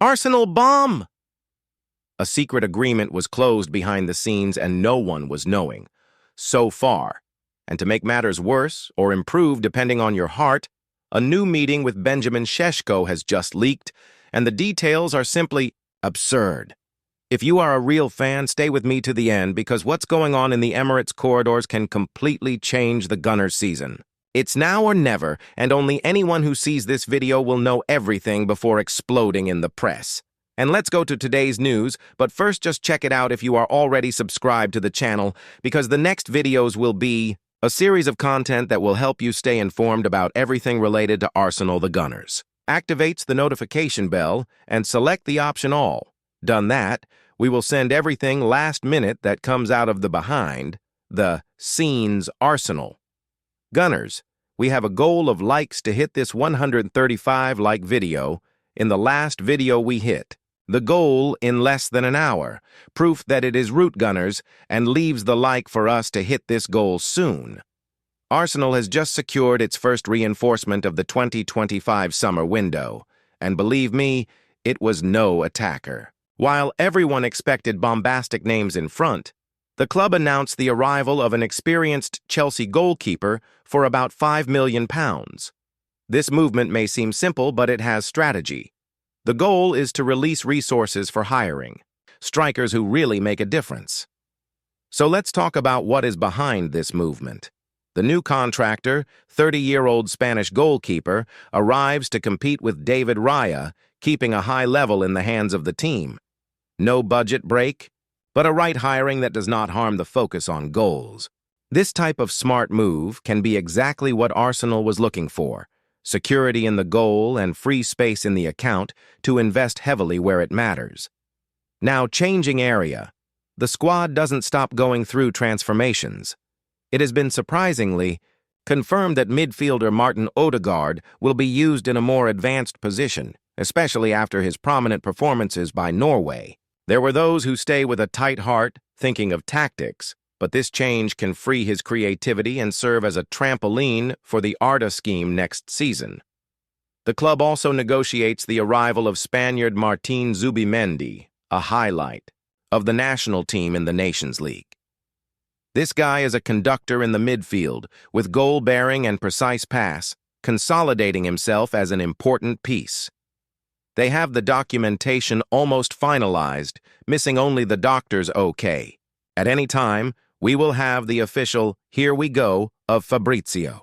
Arsenal bomb! A secret agreement was closed behind the scenes and no one was knowing. So far. And to make matters worse, or improve depending on your heart, a new meeting with Benjamin Šeško has just leaked, and the details are simply absurd. If you are a real fan, stay with me to the end because what's going on in the Emirates corridors can completely change the Gunners' season. It's now or never, and only anyone who sees this video will know everything before exploding in the press. And let's go to today's news, but first just check it out if you are already subscribed to the channel, because the next videos will be a series of content that will help you stay informed about everything related to Arsenal the Gunners. Activates the notification bell and select the option All. Done that, we will send everything last minute that comes out of the behind the scenes Arsenal. Gunners, we have a goal of likes to hit this 135 like video in the last video we hit. The goal in less than an hour, proof that it is Root Gunners and leaves the like for us to hit this goal soon. Arsenal has just secured its first reinforcement of the 2025 summer window, and believe me, it was no attacker. While everyone expected bombastic names in front, the club announced the arrival of an experienced Chelsea goalkeeper for about £5 million. This movement may seem simple, but it has strategy. The goal is to release resources for hiring, strikers who really make a difference. So let's talk about what is behind this movement. The new contractor, 30-year-old Spanish goalkeeper, arrives to compete with David Raya, keeping a high level in the hands of the team. No budget break, but a right hiring that does not harm the focus on goals. This type of smart move can be exactly what Arsenal was looking for. Security in the goal and free space in the account to invest heavily where it matters. Now, changing area. The squad doesn't stop going through transformations. It has been surprisingly confirmed that midfielder Martin Odegaard will be used in a more advanced position, especially after his prominent performances by Norway. There were those who stay with a tight heart, thinking of tactics, but this change can free his creativity and serve as a trampoline for the Arteta scheme next season. The club also negotiates the arrival of Spaniard Martin Zubimendi, a highlight of the national team in the Nations League. This guy is a conductor in the midfield, with goal-bearing and precise pass, consolidating himself as an important piece. They have the documentation almost finalized, missing only the doctor's okay. At any time, we will have the official "here we go" of Fabrizio.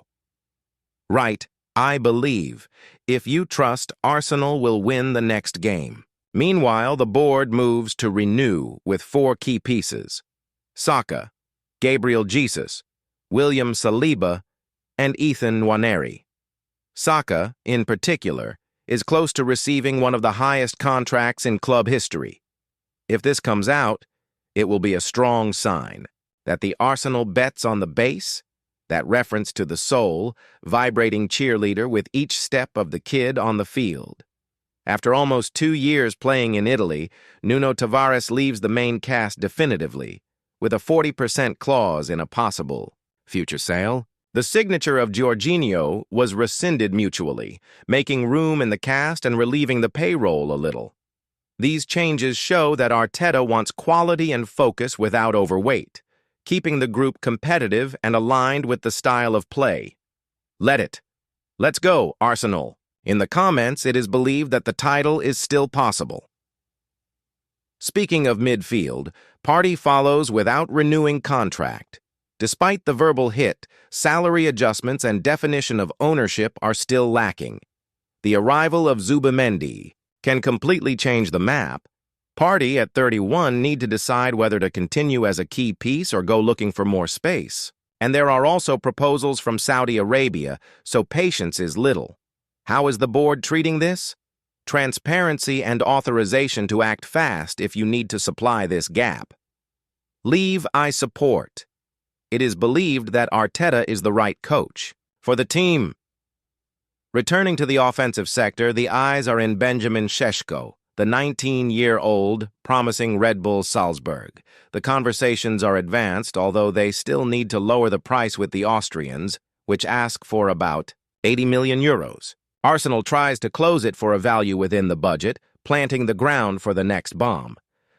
Right, I believe. If you trust, Arsenal will win the next game. Meanwhile, the board moves to renew with 4 key pieces: Saka, Gabriel Jesus, William Saliba, and Ethan Nwaneri. Saka, in particular, is close to receiving one of the highest contracts in club history. If this comes out, it will be a strong sign that the Arsenal bets on the base, that reference to the soul, vibrating cheerleader with each step of the kid on the field. After almost 2 years playing in Italy, Nuno Tavares leaves the main cast definitively, with a 40% clause in a possible future sale. The signature of Jorginho was rescinded mutually, making room in the cast and relieving the payroll a little. These changes show that Arteta wants quality and focus without overweight, keeping the group competitive and aligned with the style of play. Let's go, Arsenal. In the comments, it is believed that the title is still possible. Speaking of midfield, Partey follows without renewing contract. Despite the verbal hit, salary adjustments and definition of ownership are still lacking. The arrival of Zubimendi can completely change the map. Partey, at 31, need to decide whether to continue as a key piece or go looking for more space. And there are also proposals from Saudi Arabia, so patience is little. How is the board treating this? Transparency and authorization to act fast if you need to supply this gap. Leave, I support. It is believed that Arteta is the right coach for the team. Returning to the offensive sector, the eyes are in Benjamin Šeško, the 19-year-old promising Red Bull Salzburg. The conversations are advanced, although they still need to lower the price with the Austrians, which ask for about €80 million. Arsenal tries to close it for a value within the budget, planting the ground for the next bomb.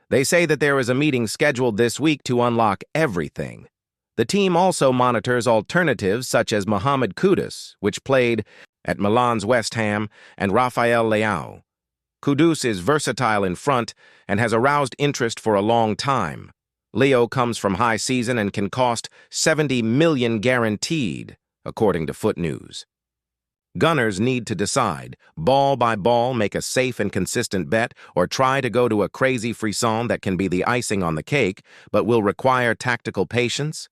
They say that there is a meeting scheduled this week to unlock everything. The team also monitors alternatives such as Mohamed Kudus, which played at Milan's West Ham, and Rafael Leao. Kudus is versatile in front and has aroused interest for a long time. Leo comes from high season and can cost 70 million guaranteed, according to Foot News. Gunners need to decide, ball by ball, make a safe and consistent bet, or try to go to a crazy frisson that can be the icing on the cake, but will require tactical patience.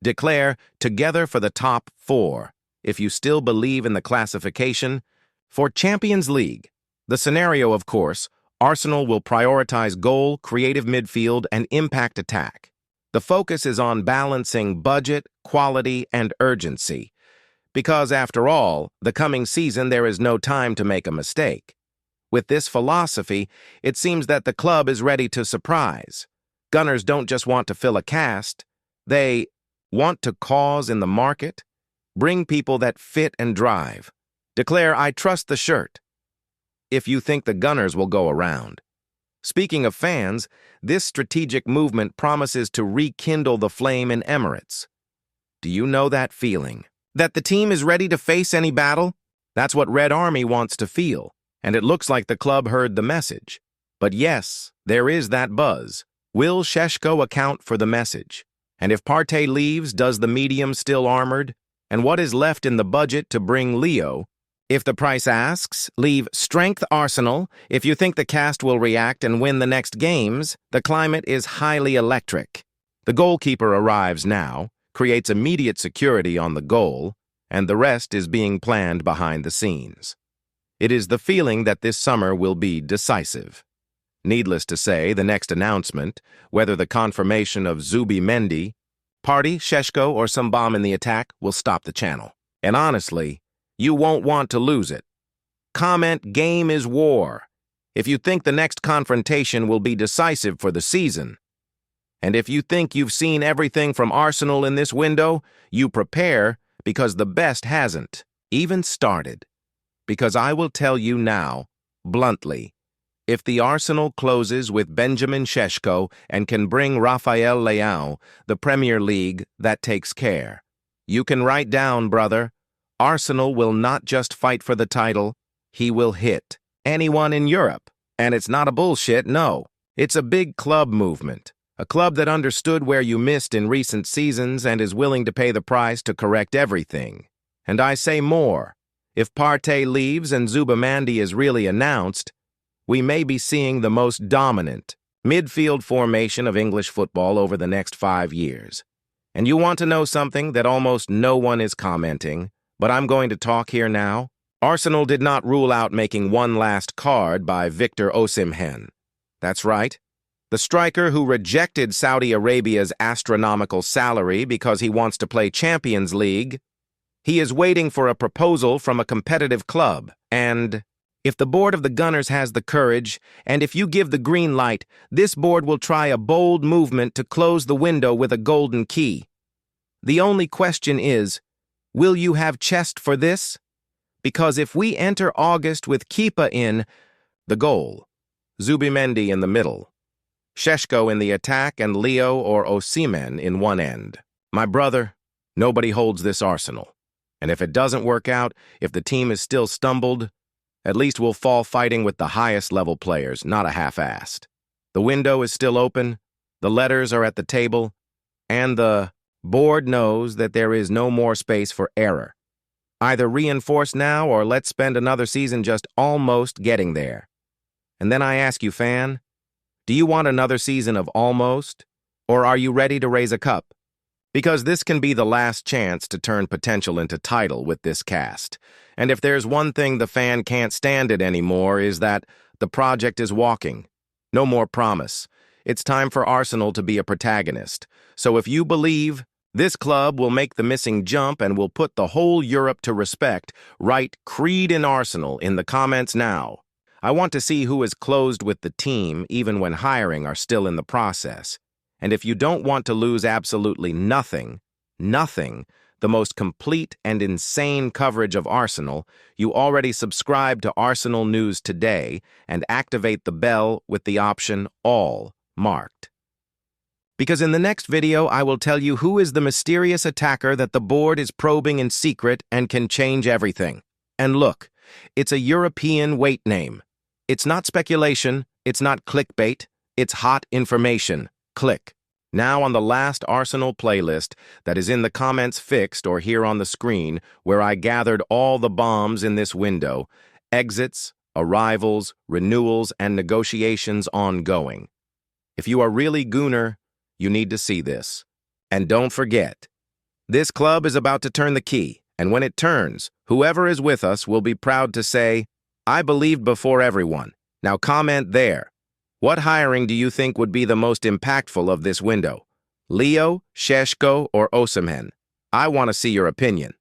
Declare together for the top 4, if you still believe in the classification. For Champions League, the scenario, of course, Arsenal will prioritize goal, creative midfield, and impact attack. The focus is on balancing budget, quality, and urgency. Because, after all, the coming season there is no time to make a mistake. With this philosophy, it seems that the club is ready to surprise. Gunners don't just want to fill a cast, they want to cause in the market, bring people that fit and drive. Declare, I trust the shirt, if you think the Gunners will go around. Speaking of fans, this strategic movement promises to rekindle the flame in Emirates. Do you know that feeling? That the team is ready to face any battle? That's what Red Army wants to feel, and it looks like the club heard the message. But yes, there is that buzz. Will Šeško account for the message? And if Partey leaves, does the medium still armored? And what is left in the budget to bring Leo? If the price asks, leave strength Arsenal. If you think the cast will react and win the next games, the climate is highly electric. The goalkeeper arrives now, creates immediate security on the goal, and the rest is being planned behind the scenes. It is the feeling that this summer will be decisive. Needless to say, the next announcement, whether the confirmation of Zubimendi, Partey, Šeško, or some bomb in the attack, will stop the channel. And honestly, you won't want to lose it. Comment, game is war, if you think the next confrontation will be decisive for the season. And if you think you've seen everything from Arsenal in this window, you prepare, because the best hasn't even started. Because I will tell you now, bluntly, if the Arsenal closes with Benjamin Šeško and can bring Rafael Leao, the Premier League, that takes care. You can write down, brother, Arsenal will not just fight for the title, he will hit anyone in Europe. And it's not a bullshit, no. It's a big club movement. A club that understood where you missed in recent seasons and is willing to pay the price to correct everything. And I say more. If Partey leaves and Zubimendi is really announced, we may be seeing the most dominant midfield formation of English football over the next 5 years. And you want to know something that almost no one is commenting, but I'm going to talk here now? Arsenal did not rule out making one last card by Victor Osimhen. That's right. The striker who rejected Saudi Arabia's astronomical salary because he wants to play Champions League, he is waiting for a proposal from a competitive club. And if the board of the Gunners has the courage, and if you give the green light, this board will try a bold movement to close the window with a golden key. The only question is, will you have chest for this? Because if we enter August with Kepa in the goal, Zubimendi in the middle, Šeško in the attack, and Leo or Osimhen in one end. My brother, nobody holds this Arsenal. And if it doesn't work out, if the team is still stumbled, at least we'll fall fighting with the highest level players, not a half-assed. The window is still open, the letters are at the table, and the board knows that there is no more space for error. Either reinforce now or let's spend another season just almost getting there. And then I ask you, fan, do you want another season of almost, or are you ready to raise a cup? Because this can be the last chance to turn potential into title with this cast. And if there's one thing the fan can't stand it anymore is that the project is walking. No more promise. It's time for Arsenal to be a protagonist. So if you believe, this club will make the missing jump and will put the whole Europe to respect, write Creed in Arsenal in the comments now. I want to see who is closed with the team even when hiring are still in the process. And if you don't want to lose absolutely nothing, the most complete and insane coverage of Arsenal, you already subscribe to Arsenal News Today and activate the bell with the option All marked. Because in the next video, I will tell you who is the mysterious attacker that the board is probing in secret and can change everything. And look, it's a European weight name. It's not speculation, it's not clickbait, it's hot information. Click. Now on the last Arsenal playlist that is in the comments fixed or here on the screen, where I gathered all the bombs in this window, exits, arrivals, renewals, and negotiations ongoing. If you are really Gooner, you need to see this. And don't forget, this club is about to turn the key, and when it turns, whoever is with us will be proud to say, I believed before everyone. Now comment there. What hiring do you think would be the most impactful of this window? Leo, Šeško, or Osimhen? I want to see your opinion.